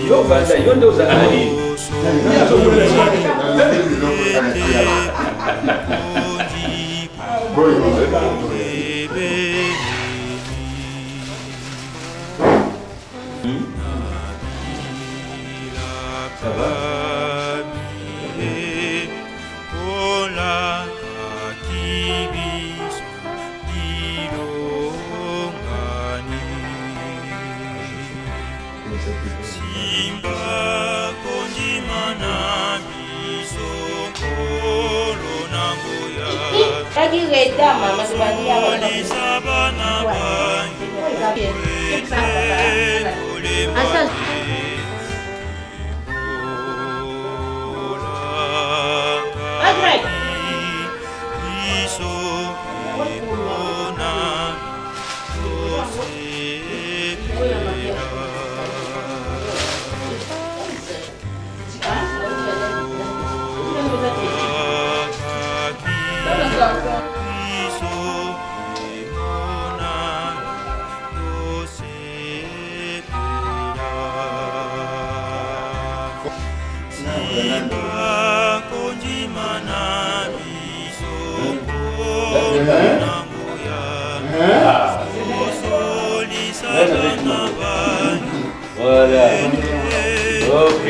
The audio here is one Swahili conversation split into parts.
Yo banda yondo za ali. Lagi reda mama sebenarnya asal Voilà. Ok.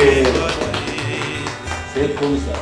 C'est comme ça.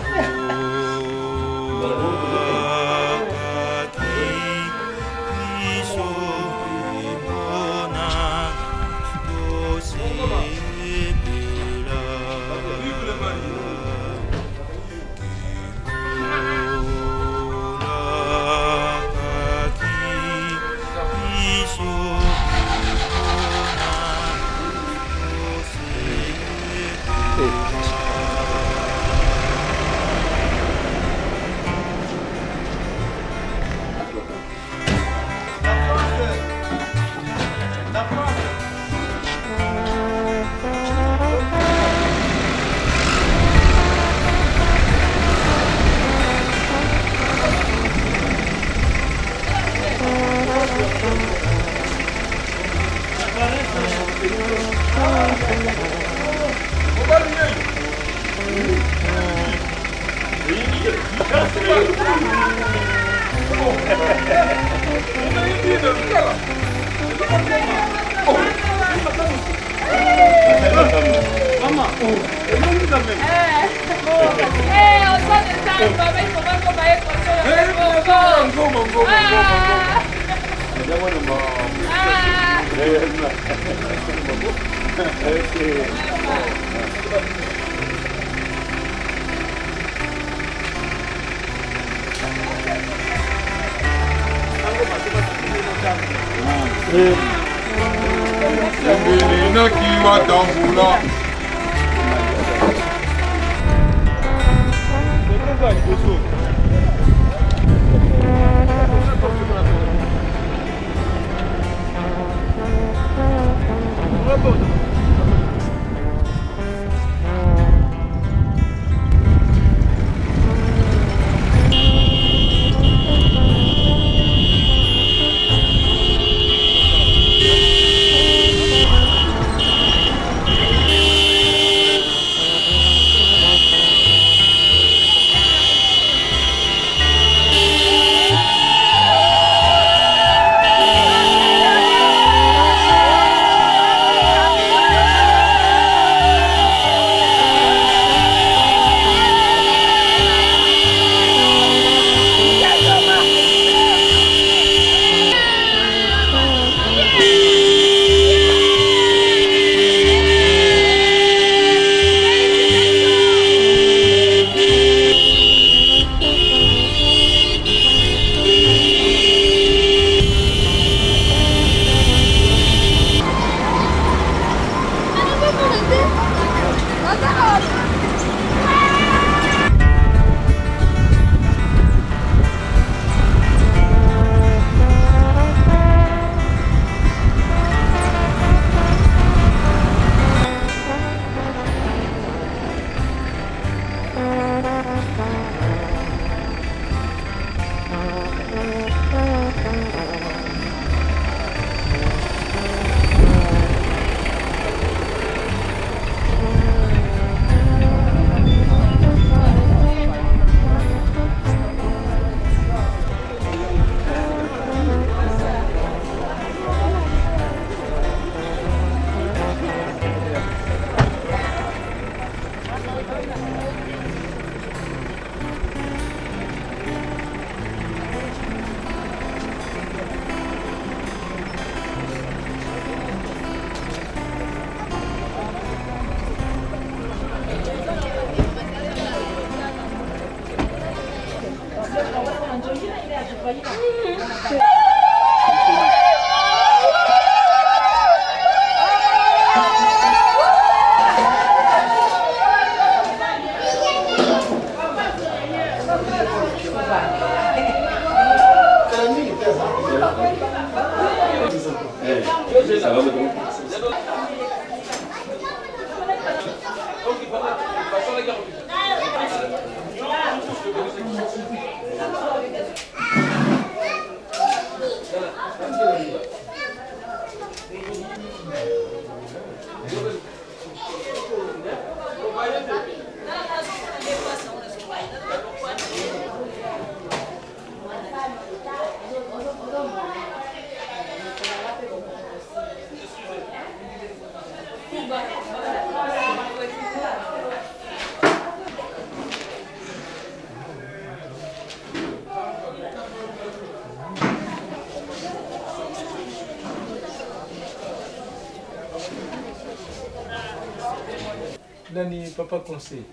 Nani papa conseil.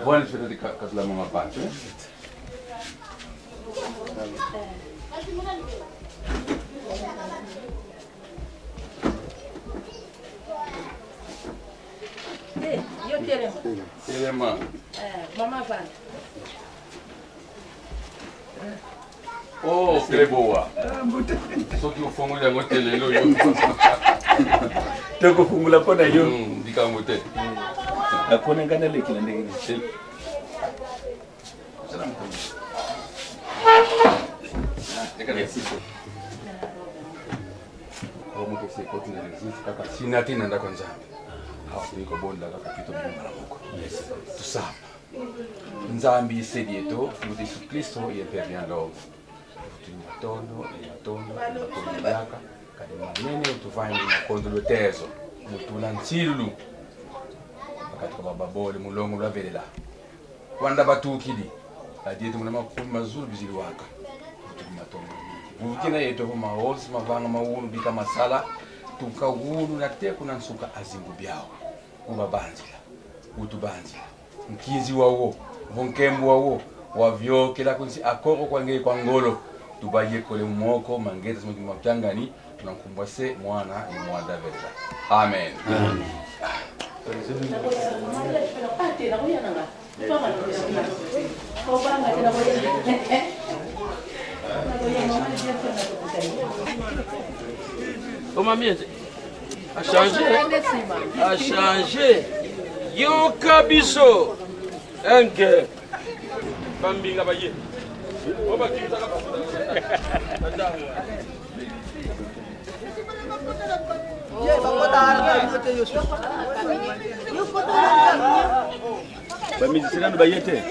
Buona sera di casa la mamma pace. Yo terema. Terema. Mama vai. Oh, que boa. Só que o fogo já não tem lelo yo. Toko fungula pona yo. Dika mote. Akona ngana leki na ndenge. Salam. Dika ni sisi. Como que se continua existe kaka sina tena nda kwanza. Hapo niko bonda kaka kitu mara moko. Yes. Tusaba. Nzambi isedi yetu, Yesu Yesu Kristo yepevya lo. Tono yaka kadi manene utuvanye makondo lotezo mutula ntsilu bakati kwa babole mulongo lwavelela wanda batukidi adi yetu muna makumi mazulu bizili waka matono ukina yetu kwa mahosi mavanga mawunu bika masala tukawunu na teku na nsuka azingu byao ubabanzila utubanzila mkizi wawo vonkembu wawo wavyo kila kunsi akoro kwa ngei kwa ngolo tubaye kole moko mangeta simu mapyangani tunamkumbase mwana ni mwanda vela. Amen. Amen. Comment mieux a changé. A changé. Yo kabiso. Enke. Bambinga baye. Oba kiza ka Bamizisirano bayete.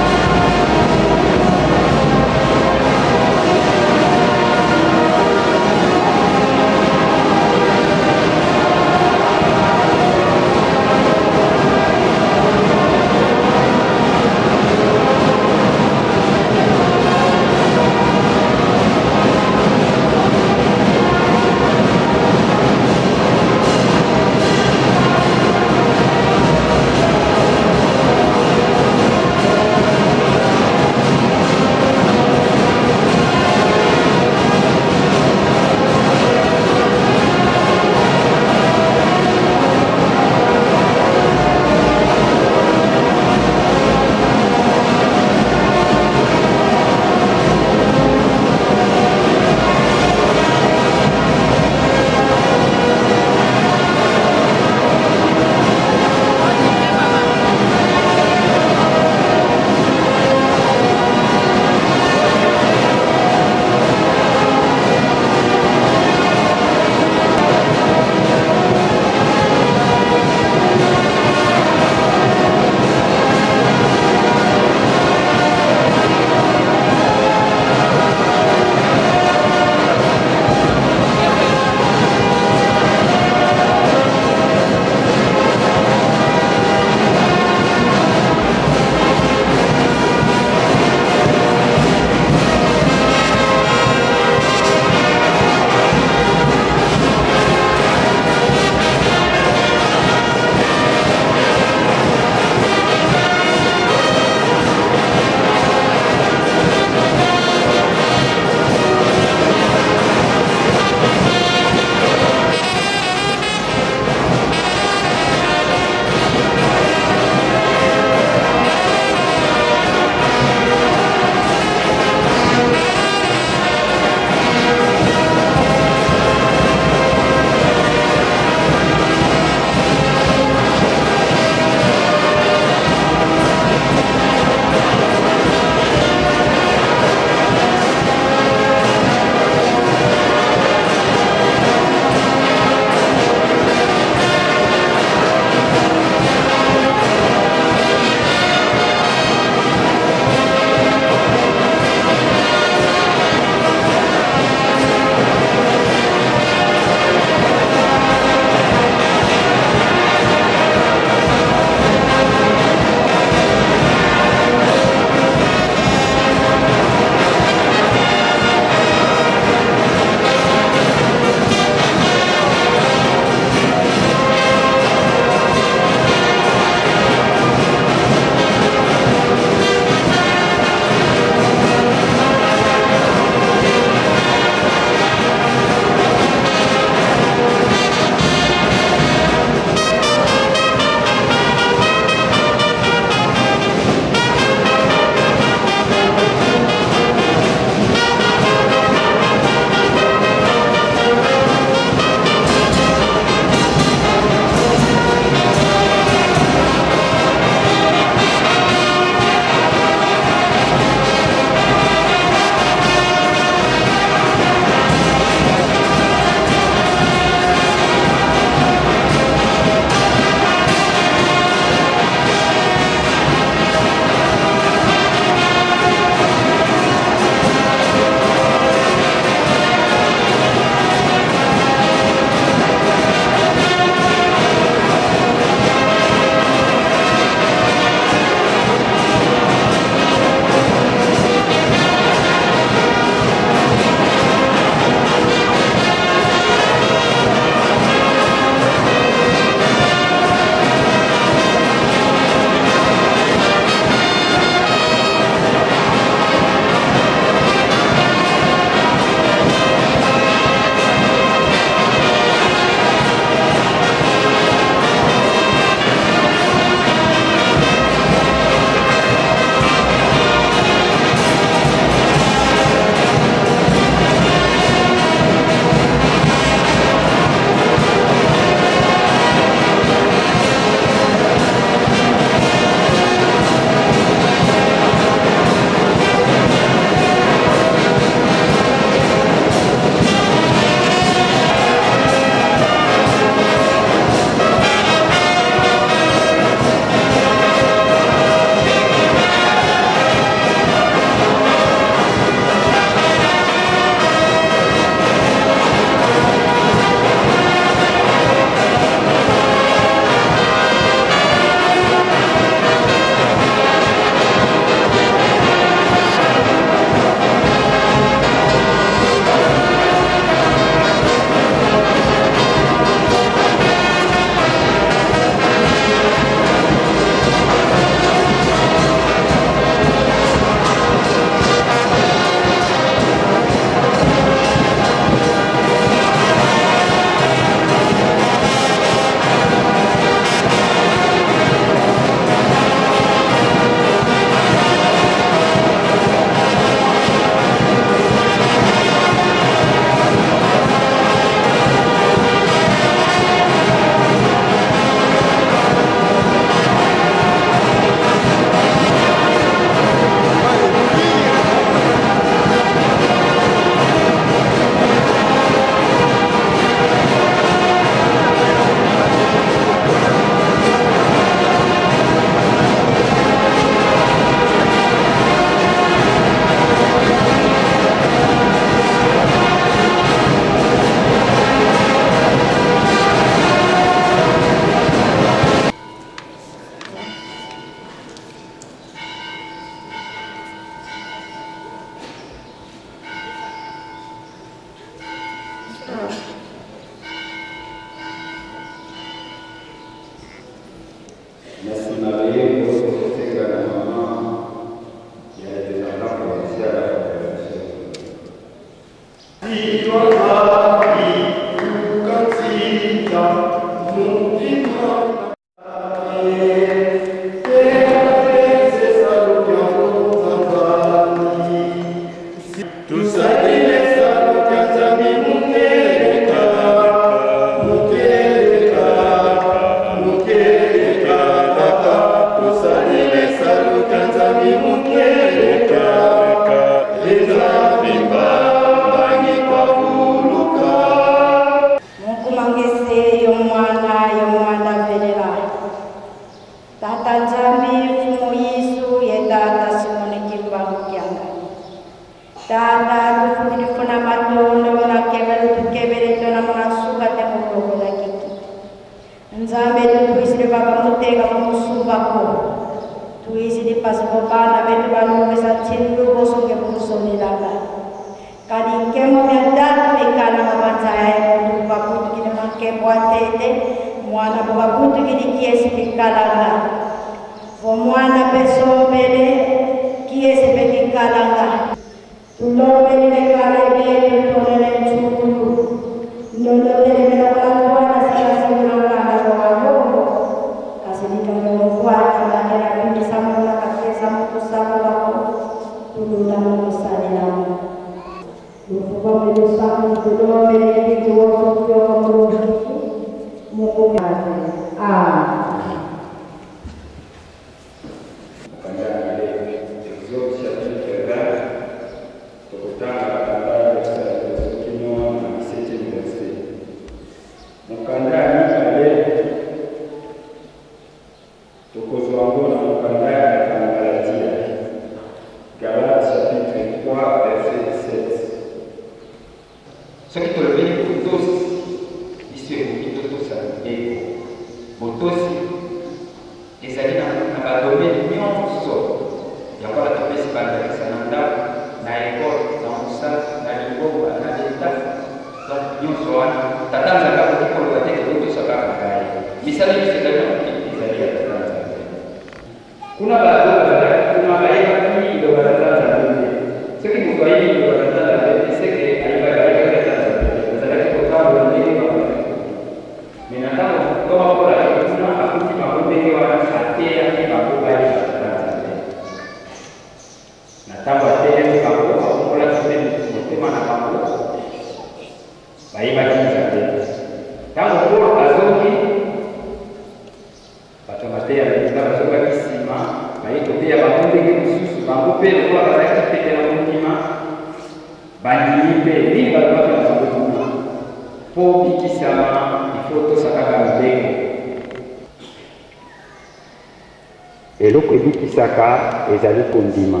eloko ebikisaka ezali kondima.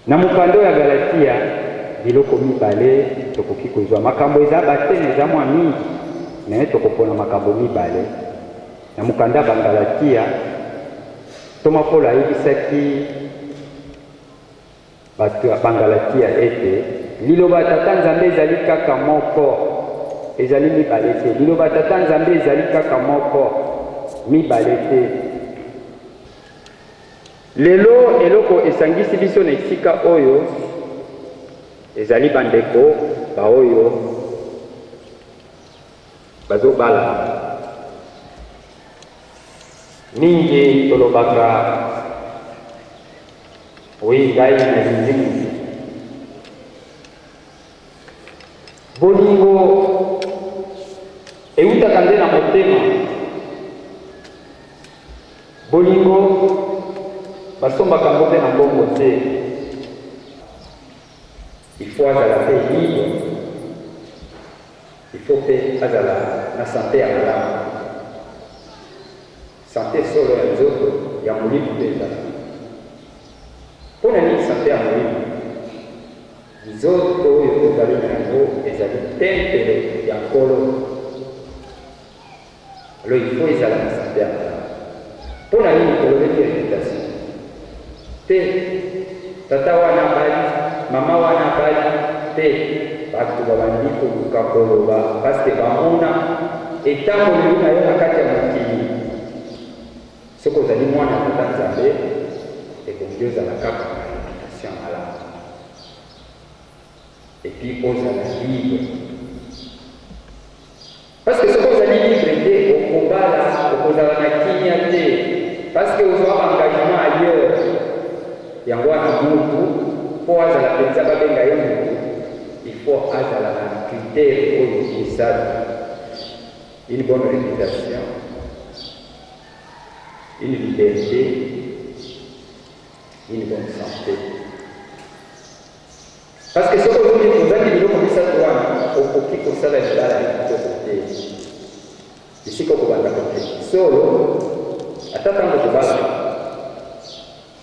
Na mokando ya Galatia biloko mibale tokoki kozwa makambo eza batene eza mwa mingi naye tokopona makambo mibale. Na mokanda ya Galatia Toma Paul ayebisaki bato ya Galatia ete liloba tata Nzambe ezali kaka moko, ezali mibale te. Liloba tata Nzambe ezali kaka moko, mibale te. Lelo eloko esangisi biso na esika oyo ezali bandeko ba oyo bazobala. Mingi tolobaka oui ngai na linzingi bolingo eutaka nde na motema. Bolingo basombaka yango mpe na mbongo te. Ifo azala mpe libre, ifo mpe azala na sante ya malamu. Sante solo ya nzoto ya molimo mpe ezala. Mpona nini sante ya molimo? Nzoto oyo tozali na yango ezali tempele ya nkolo. Alo ifo ezala na sante ya malamu. Mpona nini tolobeki réputation te? Tata wana bali, mama wana bali te. Bato babandi koluka koloba paske bamona etamboleli na yo na kati ya mokili. Ce que vous allez moi dans le temps et que Dieu a la carte de réputation à la. Et puis aux allez libre. Parce que ce que vous allez libre au combat là, au combat la parce que vous avez un engagement ailleurs. Il y a un monde pour aller à la personne, il faut aller à la critère pour une bonne réputation, une liberté, une bonne santé. Parce que ce que vous dites, vous avez dit comme ça, au qui pour ça, il va la côté. Ici, comme vous avez côté. Solo, attends, vous va.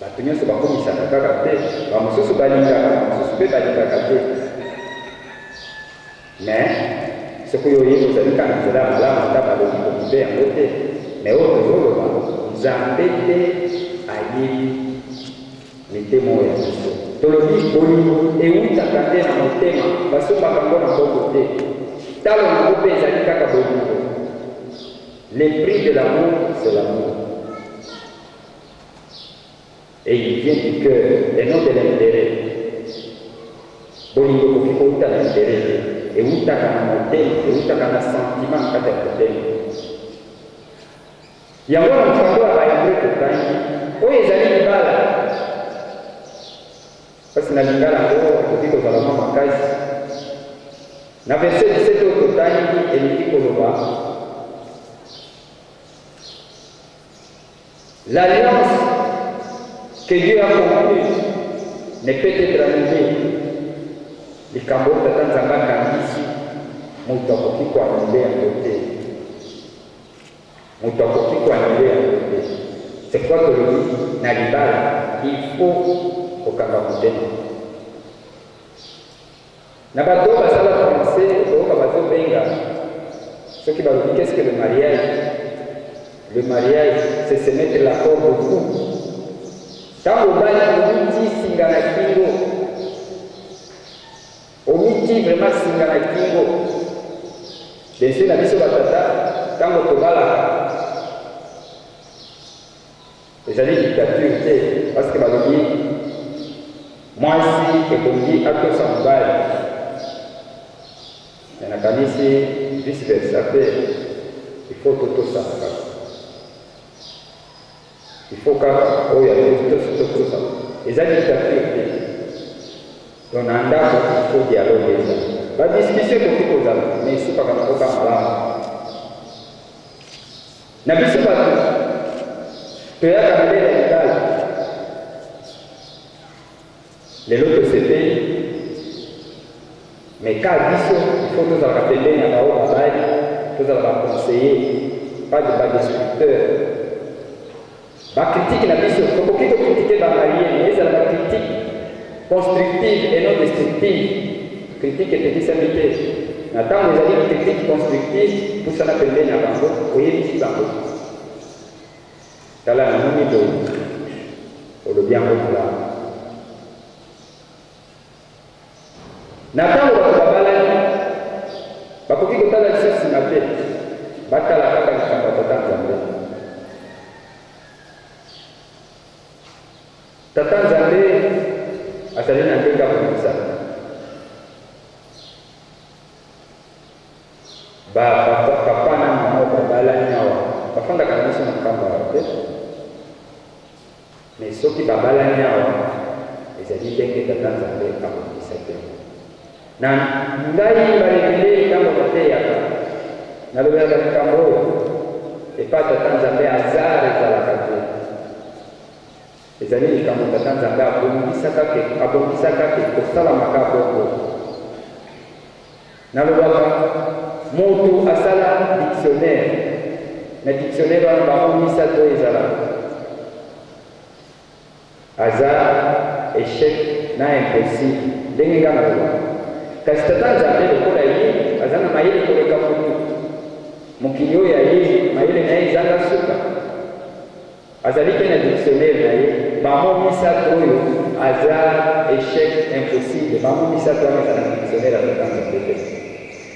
Batunya soba komisa kaka te, bamususu balinga, bamususu pe balinga te. Mais ce que vous avez dit, vous avez dit, là, on a dit qu'on peut en côté. Mais autre chose, vous embêtez à dire les témoins. Tolobi boni et où t'attendais dans mon thème, parce que ma bango n'a pas côté. Talon n'a pas pesé kaka boni. Les prix de l'amour, c'est l'amour. Et il vient du cœur et non de l'intérêt. Bolingo kofiko uta l'intérêt et uta kana motel et uta kana sentiment kata motel. Yango na mfando abayambre totangi oyo ezali libala parce na lingala ngo okiko zala mama kazi na verset 17 oyo totangi eliki koloba l'alliance que Dieu a conclue ne peut être annulée. Les Cambodges de Tanzania Kandisi, Moutakoki kwa annulé en côté. Moutakoki kwa annulé en côté. C'est quoi que le dit Nalibala, il faut au Kambodge. Nabato basala français, au Kabato Benga. Ceux qui vont dire qu'est-ce que le mariage? Le mariage, c'est se mettre l'accord de couple. Quand vous allez au miti singana kingo, au miti vraiment singana kingo, bien sûr la mission batata, quand vous allez les années dictature, parce que vous dites, moi si, et vous dites, à tout ça, il y a un ici, vice versa, il faut tout ça. Il faut qu'il y ait tout ça. Les agriculteurs, on a un il faut dialoguer. La discussion est pour tout ça, mais ici, pas comme ça, n'a pas de pas tout. Tu as regardé les détails. Les autres c'était. Mais quand il faut nous rappeler, il y a un travail, tout ça conseiller, pas de destructeur. La critique la mission, il faut critiquer la mariée, mais c'est la critique constructive et non destructive. Critique et petite samité. Maintenant, vous avez une critique constructive, pour ça on appelle bien à Bango, vous voyez ici Bango. Dans la nommé de pour le bien comme là. Maintenant, on va balayer. Parce que quand on a le sens de la tête, on va la carte de la Tata Nzambe azali na ndenge ya komisa. Papa na mama babalani awa bafandaka na biso na kamba te. Mais soki babalani awa ezali ndenge Tata Nzambe akomisa te. Na ngai balekele ntango bateyaka nalobelaka likambo oyo epa Tata Nzambe azar ezalaka te. Les années les Tata Nzambe abongisaka ke kosalamaka bongo. Nalobaka moto asala dictionnaire, na dictionnaire wana babongisa to ezala hasard, échec na impossible ndenge nga naloba. Kasi Tata Nzambe lokola ye aza na mayele koleka motu mokili oyo ya ye mayele na ye ezanga suka azali mpe na dictionnaire na ye bamomisato oyo hasard, échec, impossible bamomisato wana eza na dictionnaire ya Tata Nzambe te.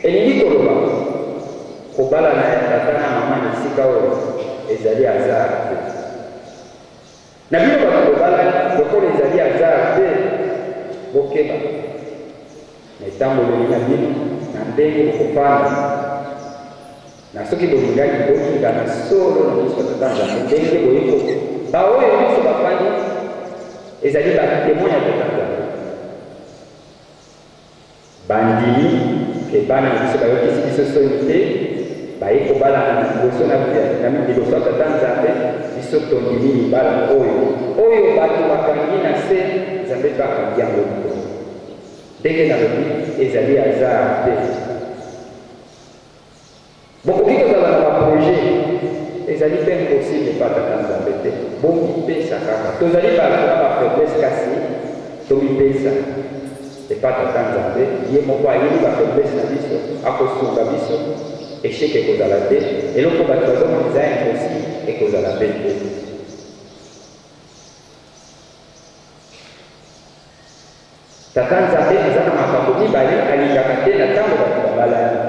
Elingi koloba kobalana ya tata na mama na esika oyo ezali hasard te. na bino bato bobala lokola ezali azar te bokeba na etamboleli na bino na ndenge bokofanda na soki bolingaki bolinga na solo na miso ya Tata Nzambe ndenge boyeko baoyo nyonso bafandi ezali batémoin ya Tata Nzambe bandimi ke bana na biso bayokisi biso soni te baye kobalana na liboso na liboso ya Tata Nzambe biso tondimi libala oyo bato bakangi na se Nzambe mpe akangi yango likolo ndenge nalobi ezali azar te bokoki kozala na baprojet ezali mpe impossible epa Tata Nzambe te bomipesa kaka tozali bato na bafaiblesse kasi tomipesa epa Tata Nzambe ye moko ayebi bafaiblesse na biso akosunga biso échec ekozala te eloko bato bazomona eza impossible ekozala mpe te Tata Nzambe aza na makambo mibale alingaka te na ntango bato babalani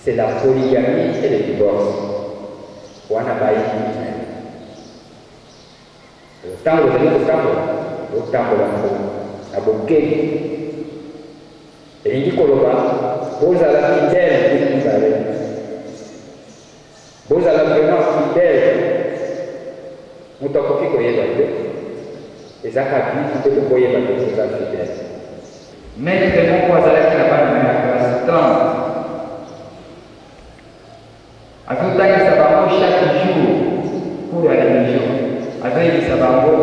c'est la polygamie et le divorce wana bayebi ntango ozali kotambola na bokeli elingi koloba bozala fidèle bino mibale bozala vraiment fidèle moto akoki koyeba te ezaka bitu te bokoyeba te oza fidèle maître moko azalaki na bana na classe 30 azotangisa bango chaque jour pour la religion azoyebisa bango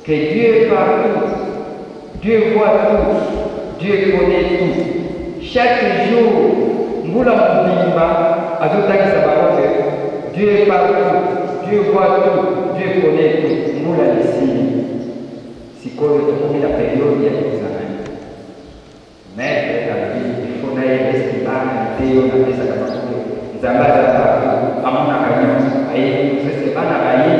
que Dieu est partout, Dieu voit tout, Dieu connaît tout. Chaque jour, Moula Moubimba azotangisa bango que Dieu est partout, Dieu voit tout, Dieu connaît tout. Moula ici, sikoyo tokomi la période ya examen. Maître David, il faut naye resti bana teo na pesa kama kule. Nzambaza partout, amona kanyo, ayi sese bana bayi.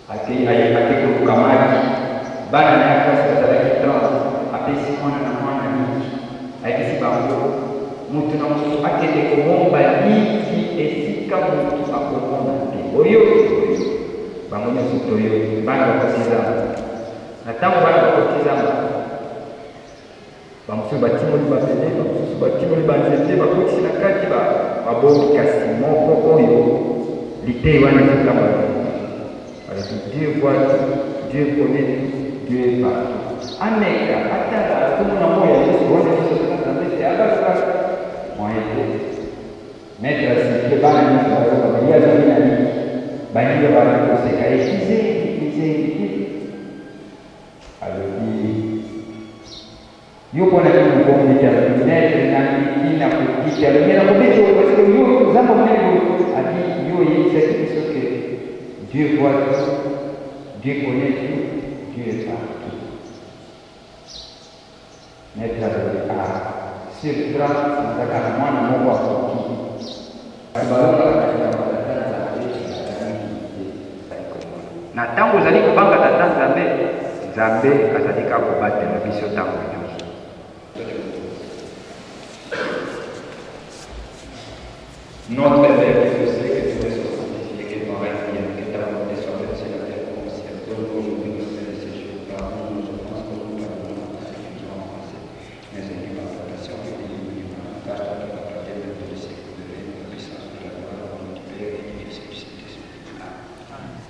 Ate kulukamaki, bana na classe bazalaki 30, apesi mwana na mwana niki. Ayekisi bango, mutu na mutu akende komomba niki esika mutu akomona te. Oyo bango nyonso toyo bana bakotizama. Na ntango bana bakotizama, bamosusu batimoli babele, bamosusu batimoli banzete, bakotisi na kati babongi kasi moko oyo liteyi wana ezokamba. Dieu voit, Dieu connaît, Dieu est partout. Aneka, atala, tout le monde a dit, on est sur la table, c'est à la place. Moi, maître, c'est que pas la mise, il y a des amis, il y a des conséquences, alors, yo pone kama mkombe cha maître na kina kutisha, mais la mobile, parce que yo, nous avons même a dit, yo, il y a quelque chose que Dieu voit tout, Dieu connaît tout, Dieu est partout. Maître a dit, sur 30, nous avons moins de mots à na tango ozali kobanga Tata Nzambe, Nzambe azali kobatela biso tango nyonso. Notre Père, que tu sais que tu es sur sanctifié, que ton règne vienne, que ta volonté soit faite sur la terre comme au ciel. Donne-nous aujourd'hui notre pain de ce jour. Pardonne-nous nos offenses comme nous pardonnons à ceux qui nous ont offensés. Mais aide-nous par la passion que tu nous donnes. Cache-toi de la gloire de Dieu, de siècle de règne, de puissance de la gloire, au nom du Père et du Fils et du Saint-Esprit. Amen.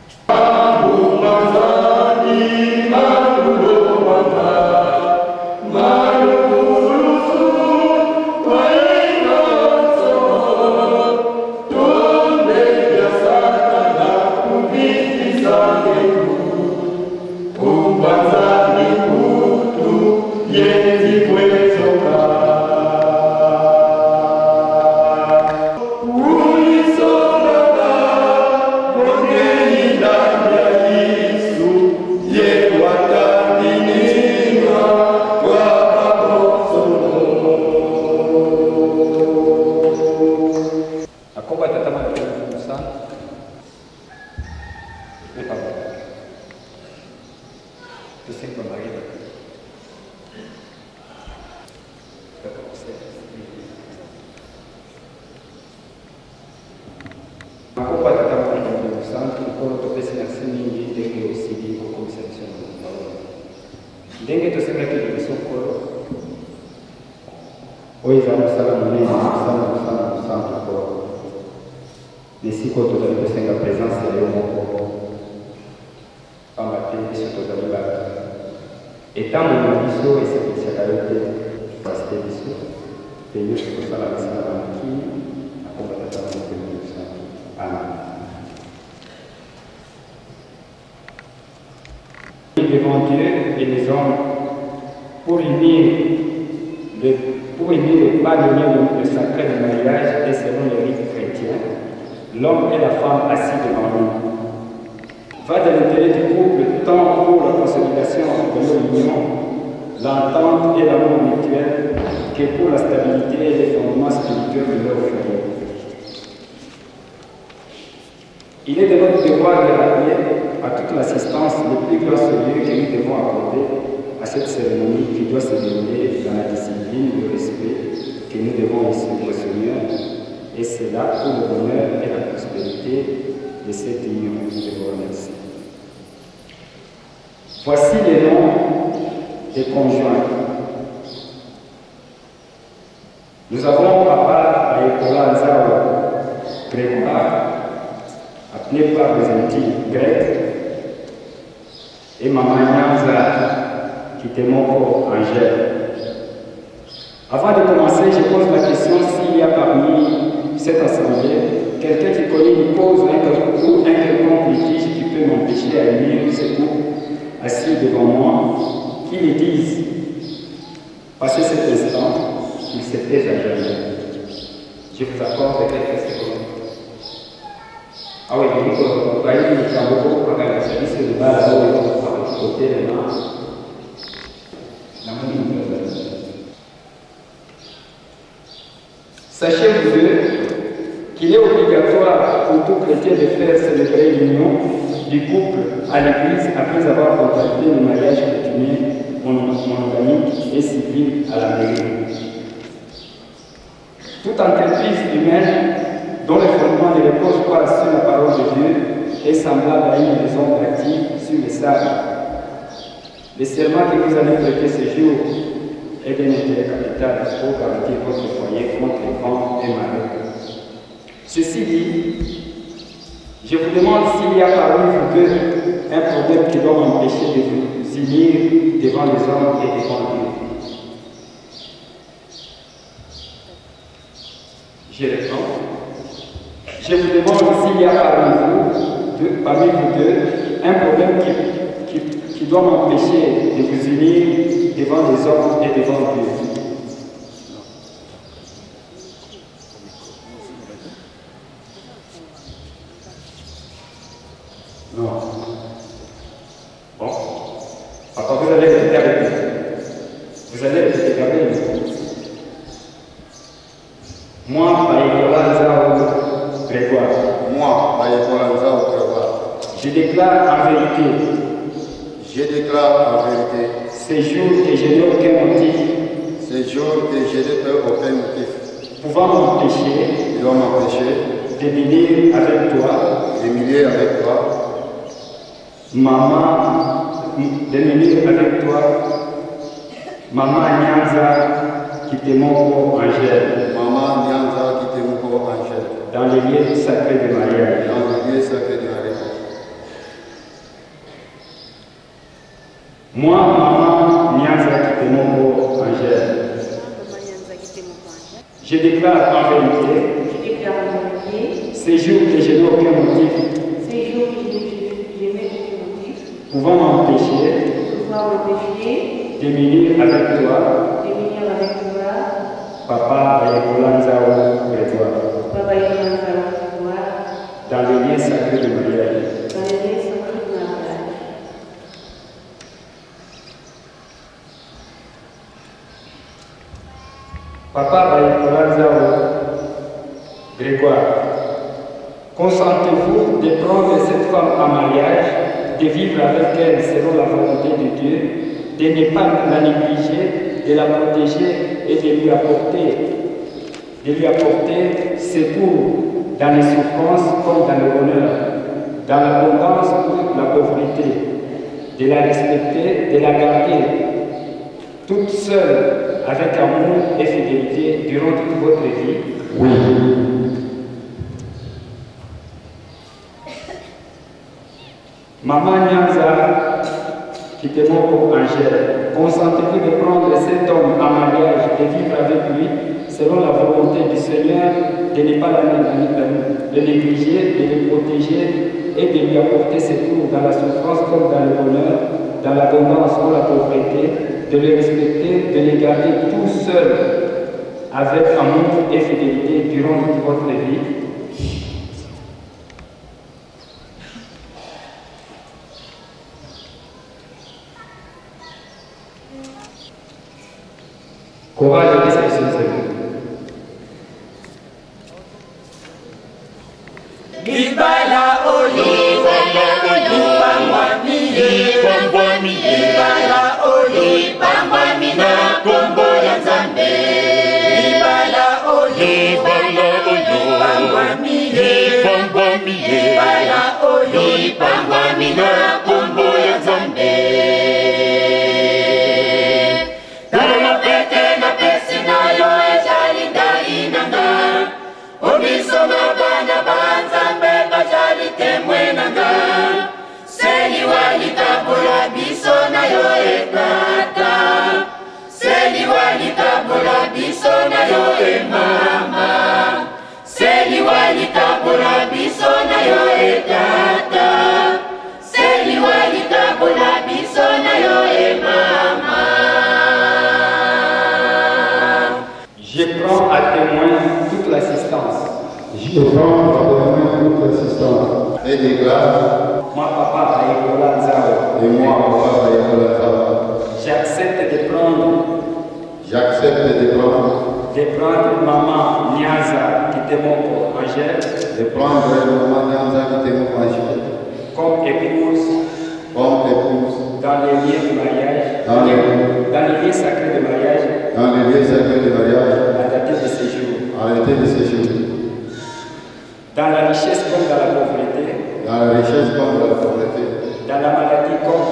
biso mingi ndenge osili kokomisa biso na mokolo ndenge tosengaki libiso nkolo oyo eza mosala monene kosala mosala mosantu nkolo esika oyo tozali kosenga présence ya yo moko pamba te biso tozali bato etango na biso esepelisaka yo te pasite biso pe nyonso kosala misala na mokili akombatata na mokili mosantu amen. Devant Dieu et les hommes pour unir le pas donner le sacré du mariage et selon les rites chrétiens, l'homme et la femme assis devant lui. Va de l'intérêt du couple tant pour la consolidation de leur union, l'entente et l'amour mutuel que pour la stabilité et les fondements spirituels de leur foyer. Il est de notre devoir de rappeler à toute l'assistance le plus grand sérieux que nous devons accorder à cette cérémonie qui doit se dérouler dans la discipline et le respect que nous devons laisser au Seigneur, et cela pour le bonheur et la prospérité de cette union. Je vous remercie. Voici les noms des conjoints. Nous avons Papa Ayekola Nzao Grégoire, appelé par les Antilles grecques, et Maman Nyanza Kitemoko Angèle. Avant de commencer, je pose la question s'il y a parmi cette assemblée quelqu'un qui connaît une cause ou un quelconque litige qui peut m'empêcher à unir ce couple assis devant moi, qu'il les dise. Passé cet instant, il se taise à jamais. Je vous accorde quelques secondes. Ah oui, il faut que vous ayez service de base à côté de là. Sachez vous deux qu'il est obligatoire pour tout chrétien de faire célébrer l'union du couple à l'église après avoir contracté le mariage coutumier monogamique et civil à la mairie. Toute entreprise humaine dont le fondement ne repose pas sur la parole de Dieu est semblable à une maison bâtie sur le sable. Le serment que vous allez prêter ce jour est d'un intérêt capital pour garantir votre foyer contre les vents et marées. Ceci dit, je vous demande s'il y a parmi vous deux un problème qui doit m'empêcher de vous unir devant les hommes et devant Dieu. Je réponds. Je vous demande s'il y a parmi vous deux un problème qui doit m'empêcher de vous unir devant les hommes et devant Dieu. Non. Bon. Papa, vous allez répéter avec nous. Vous allez répéter avec nous. Moi, Ayekola Nzao Grégoire. Moi, Ayekola Nzao Grégoire. Je déclare en vérité. Je déclare en vérité. Ces jours que je n'ai aucun motif. Ces jours que je n'ai aucun motif. Pouvant m'empêcher. Pouvant m'empêcher. De m'unir avec toi. De m'unir avec toi. Maman, de m'unir avec toi. Maman Nyanza Kitemoko Angèle. Maman Nyanza Kitemoko Angèle. Dans les lieux sacrés de mariage. Dans les lieux sacrés de mariage. Moi, Maman Nyanza Kitemoko Angèle. Je déclare en vérité. Ces jours que je n'ai aucun motif. Pouvant m'empêcher. De m'unir avec toi. Papa Ayekola Nzao Grégoire. Dans les liens sacrés de mariage. Papa Ayekola Nzao Grégoire. Consentez-vous de prendre cette femme en mariage, de vivre avec elle selon la volonté de Dieu, de ne pas la négliger, de la protéger et de lui apporter secours dans les souffrances comme dans le bonheur, dans l'abondance ou la pauvreté, de la respecter, de la garder, toute seule, avec amour et fidélité durant toute votre vie? Oui. Maman Nyanza, qui te pour Angèle, consentez-vous de prendre cet homme en mariage et de vivre avec lui selon la volonté du Seigneur, de ne pas le négliger, de le protéger et de lui apporter secours dans la souffrance comme dans le bonheur, dans l'abondance ou la pauvreté, de le respecter, de le garder tout seul avec amour et fidélité durant toute votre vie? Courage et réception, Libala oyo, pangwa mi, libala oyo, pangwa mi na kombo ya Nzambe. Libala oyo, pangwa mi, libala oyo, pangwa mi na kombo ya Nzambe. Tala pete na pesi na yo ejalinda inanga, omiso na bana banzambe bajali temwenanga. Seli walikabola biso na yo ekata, seli walikabola biso na yo emama, seli walikabola biso na yo ekata, seli walikabola biso na yo emama. Je prends à témoin toute l'assistance. Je prends à témoin toute l'assistance. Et des grâces. Moi, papa, Aïkola Nzao. Et moi, papa, Aïkola Nzao. J'accepte de prendre. J'accepte de prendre. Maman Nyanza Kitemoko Angèle. De prendre maman Nyanza Kitemoko Angèle. Comme épouse. Comme épouse. Dans les lieux de mariage. Dans les lieux sacrés de mariage. Dans les lieux sacrés de mariage. À dater de séjour. À dater de séjour. Dans la richesse comme dans la pauvreté. Dans la richesse comme dans la pauvreté. Dans la maladie comme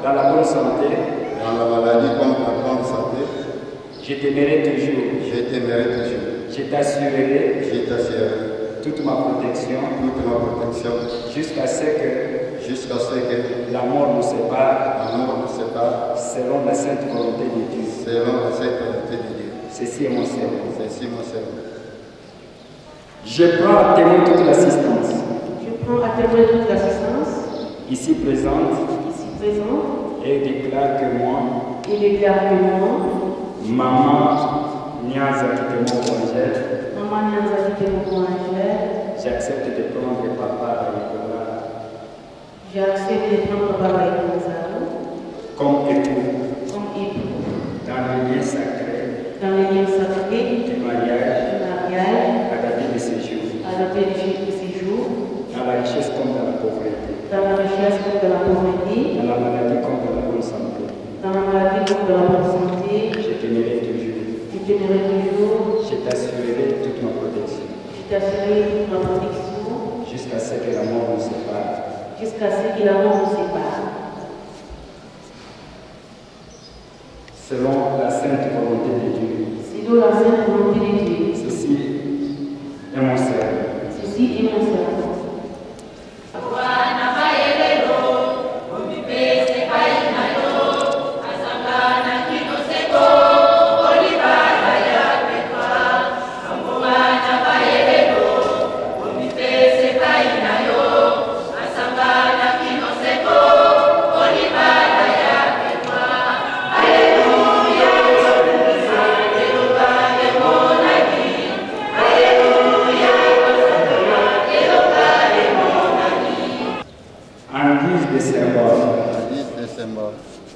dans la bonne santé. Dans la maladie comme dans la bonne santé. Je t'aimerai toujours. Je t'aimerai toujours. Je t'assurerai. Je t'assurerai. Toute ma protection. Toute ma protection. Jusqu'à ce que la mort nous sépare. La mort nous sépare. Selon la sainte volonté de Dieu. Selon la sainte volonté de Dieu. Ceci est mon serment. Ceci est mon serment. Je prends à témoin toute l'assistance. Je prends à témoin toute l'assistance. Ici présente. Et déclare que moi. Maman Nyanza Kitemoko Angèle. J'accepte de prendre papa Aïkola. J'accepte de prendre papa Aïkola. Comme époux. Dans les lieux sacrés. Du mariage. À dater de séjour. Dans la richesse comme dans la pauvreté. Dans la maladie comme dans la bonne santé. Je t'aimerai toujours. Je t'assurerai toute ma protection. Jusqu'à ce que la mort nous sépare. Selon la sainte volonté de Dieu. Ceci est mon serment.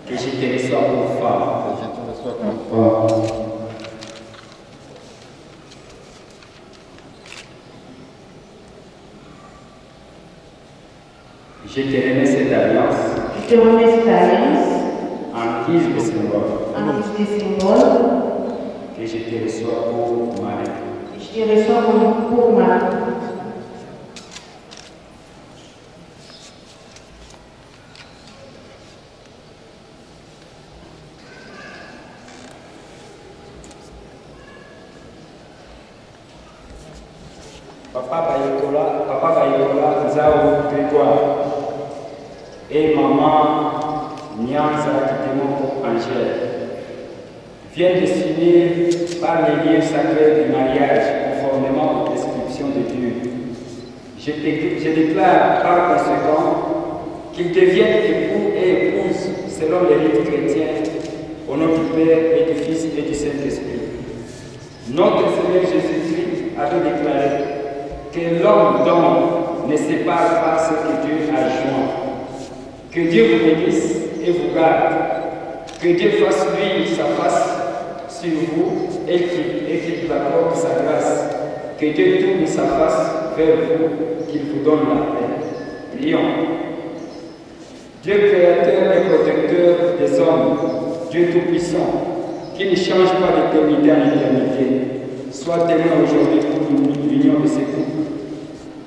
Que je te reçois pour femme. Je te remets cette alliance. En guise de symbole. Que je te reçois pour mari. Papa Bayola Nzao Grégoire et maman Nyanza Kitemoko Angèle viennent de signer par les liens sacrés du mariage conformément aux prescriptions de Dieu. Je déclare par conséquent qu'ils deviennent époux et épouses selon les rites chrétiens au nom du Père et du Fils et du Saint-Esprit. Notre Seigneur Jésus-Christ avait déclaré que l'homme d'homme ne sépare pas ce que Dieu a joint. Que Dieu vous bénisse et vous garde. Que Dieu fasse luire sa face sur vous et qu'il vous accorde sa grâce. Que Dieu tourne sa face vers vous, qu'il vous donne la paix. Prions. Dieu créateur et protecteur des hommes, Dieu tout-puissant, qui ne change pas d'éternité en éternité, sois témoin aujourd'hui pour l'union de ces couples.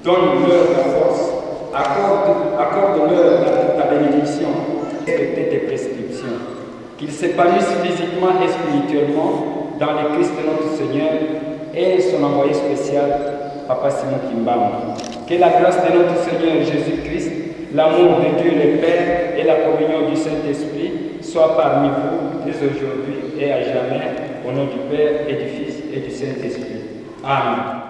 Donne-leur la force, accorde-leur ta bénédiction, respecter tes prescriptions, qu'ils s'épanouissent physiquement et spirituellement dans le Christ de notre Seigneur et son envoyé spécial, Papa Simon Kimbam. Que la grâce de notre Seigneur Jésus-Christ, l'amour de Dieu le Père et la communion du Saint-Esprit soient parmi vous dès aujourd'hui et à jamais, au nom du Père et du Fils et du Saint-Esprit. Amen.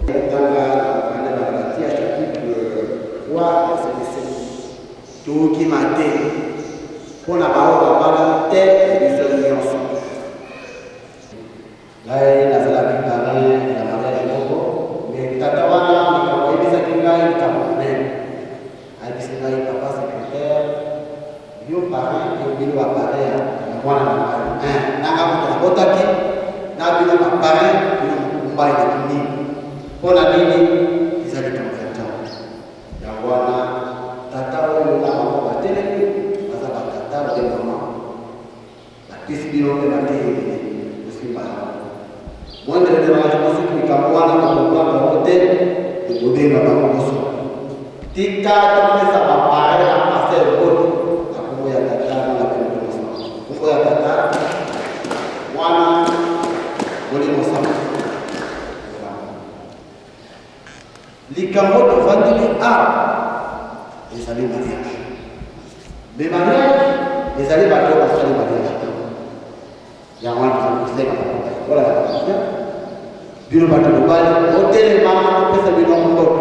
dans la Galatie, chapitre 3, verset 7. Tout qui m'a dit, pour la parole, telle est l'union. Là, il y a la mariage, mais Tatawana, il y a des papa secrétaire, yo parent, yo bilo appareil, moi na na botaki, na bilo appareil, bilo mbai na nini. Pour la nini, ils allaient comme ça. Ya wana tata oyo na mama batele, baza batata de mama. Batisi bilo de batele, aussi ba. Moi de la chose qui kamwana na programme hotel, de goder na bango. Tika tumeza mapare na pasel wote na kumbo ya tata na kumbo kumbo ya tata mwana molimo sama likambo tofandeli ezali mariage mais mariage ezali bato basali mariage ya wana kusema wala bino bato bali hotel mama pesa bino mboto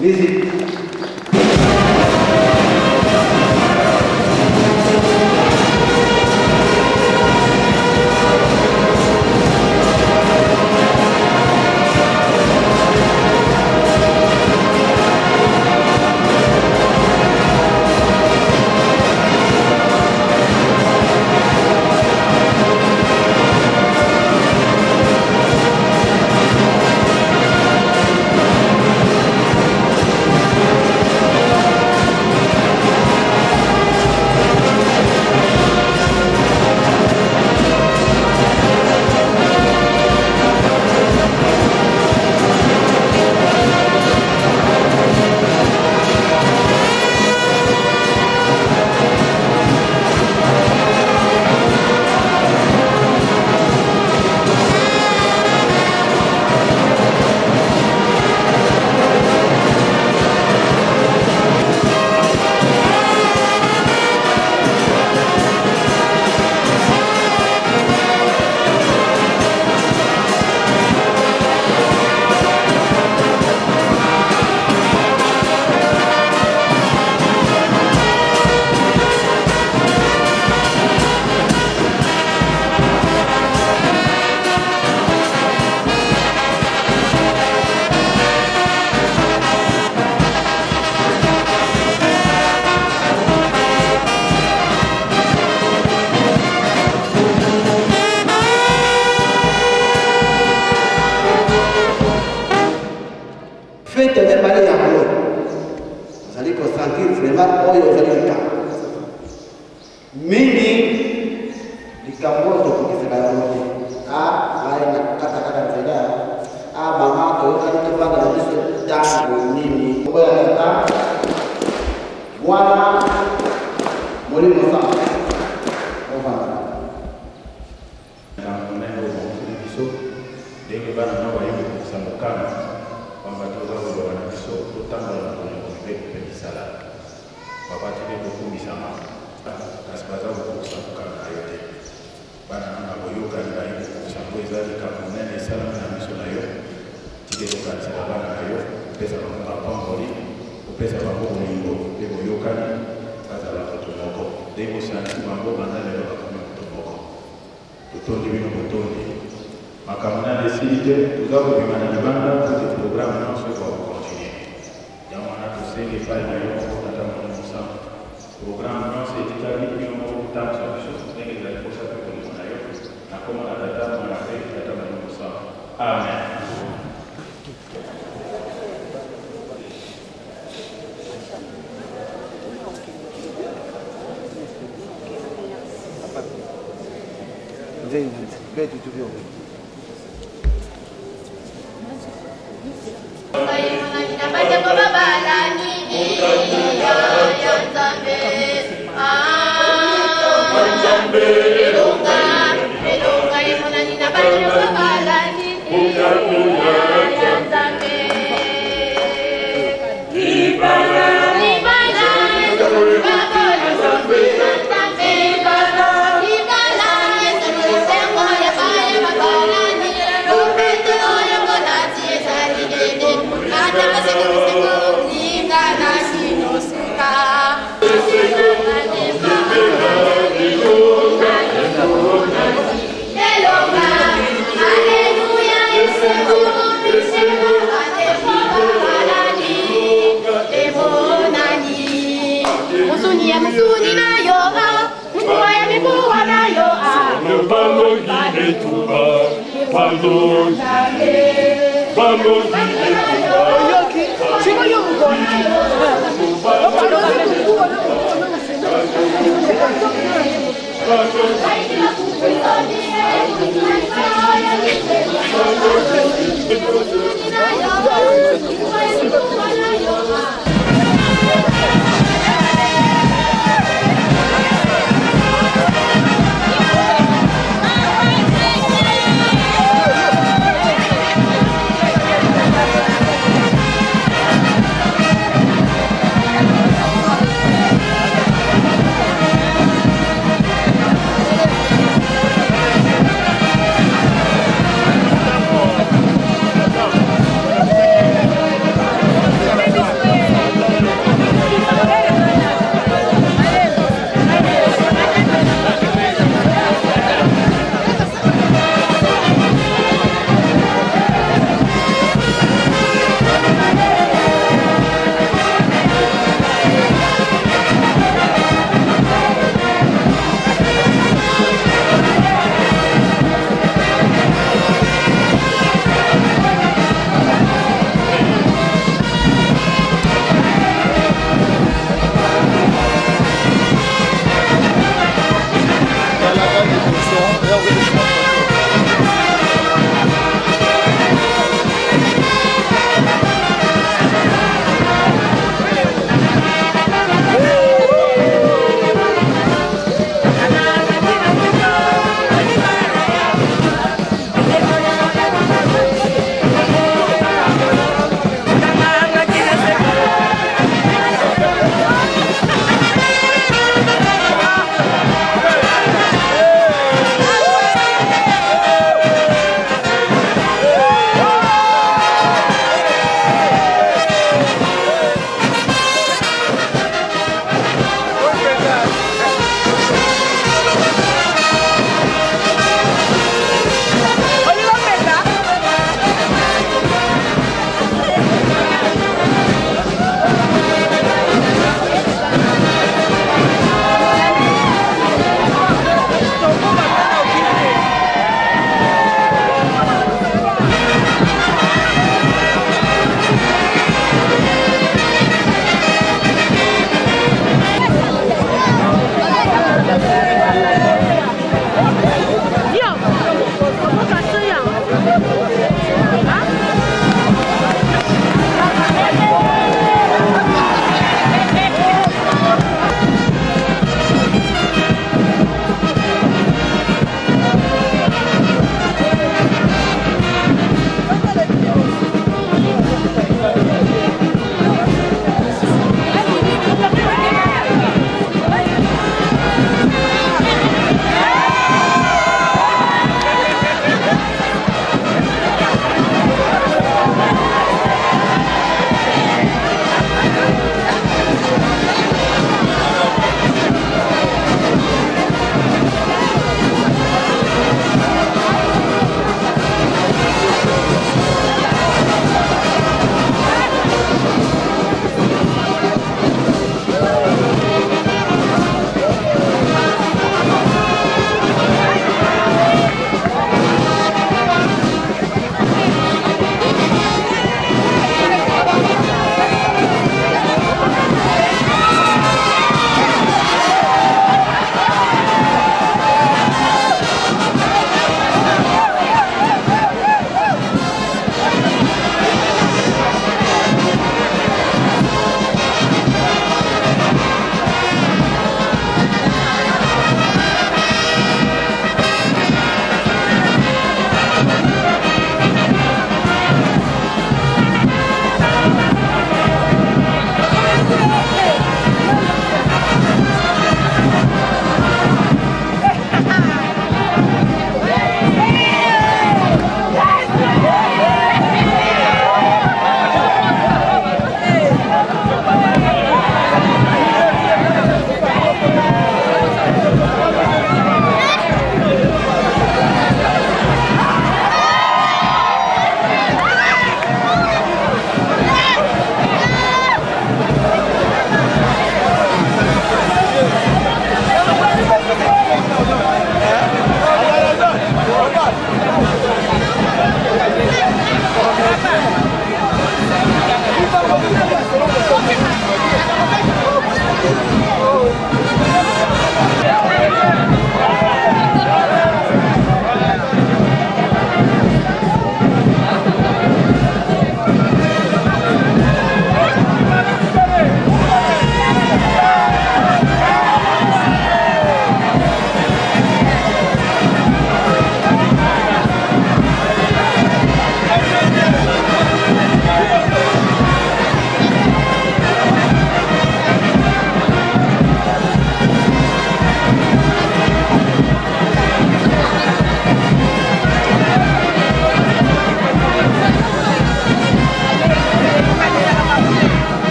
musique. Ibala, Vamos, vamos,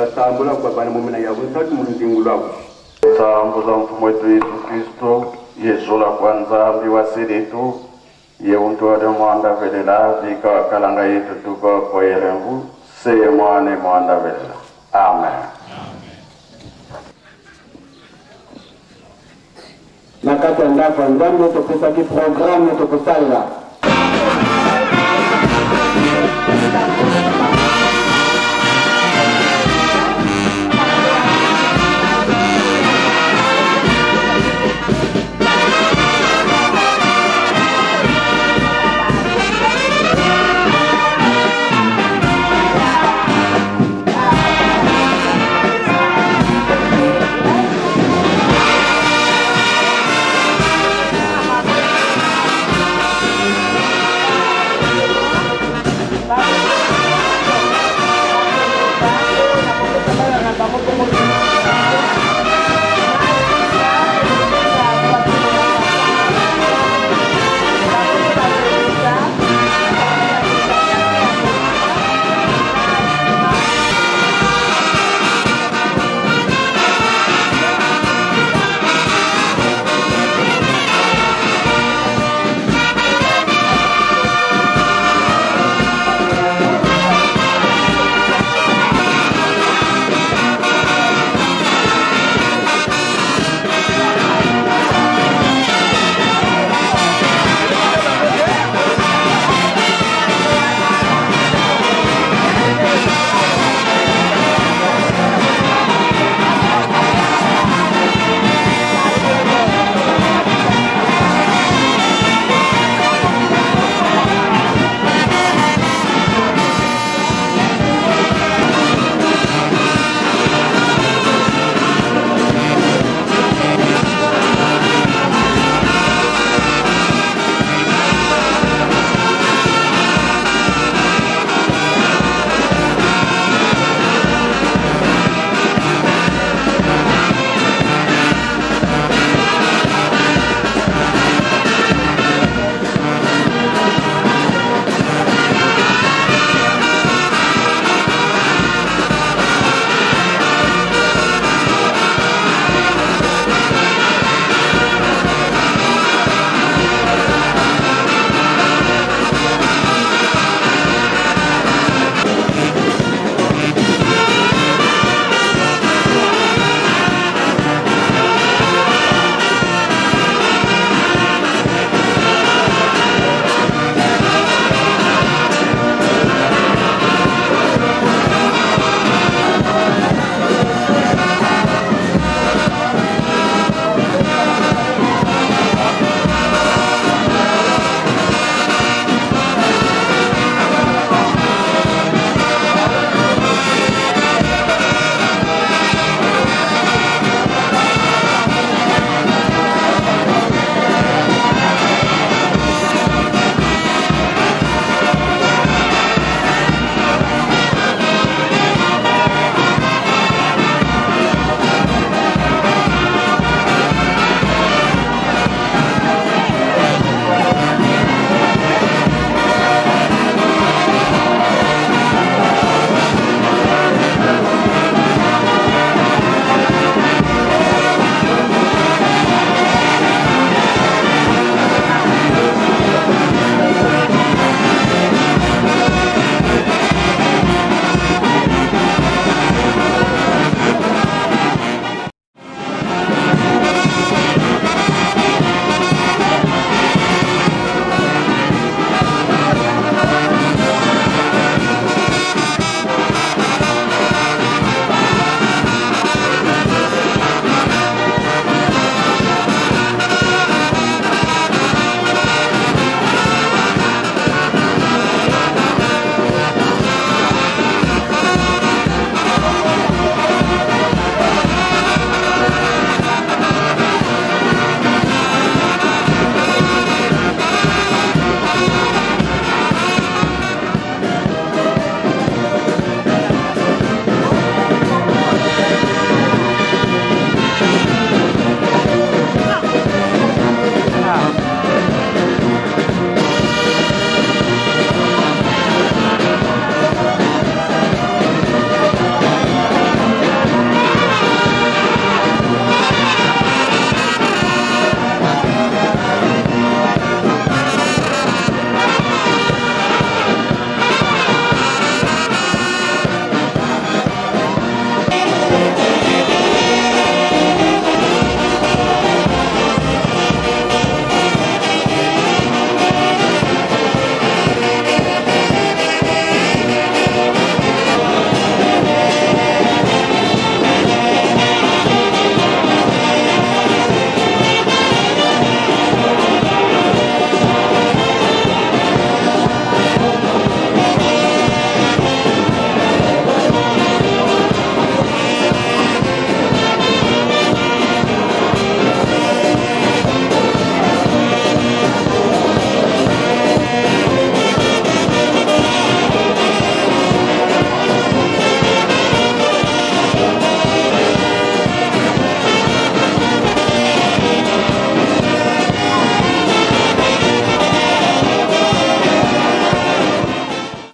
batambula kwa bana mumina ya mutatu mulingulao Sambu za mfumo wetu Yesu Kristo Yesu la kwanza mbiwasili yetu ye untu wa mwanda velela vika kalanga yetu tuko kwa yerengu seye mwane mwanda velela. Amen. Nakati ndafa nzambe tokosaki programme tokosalela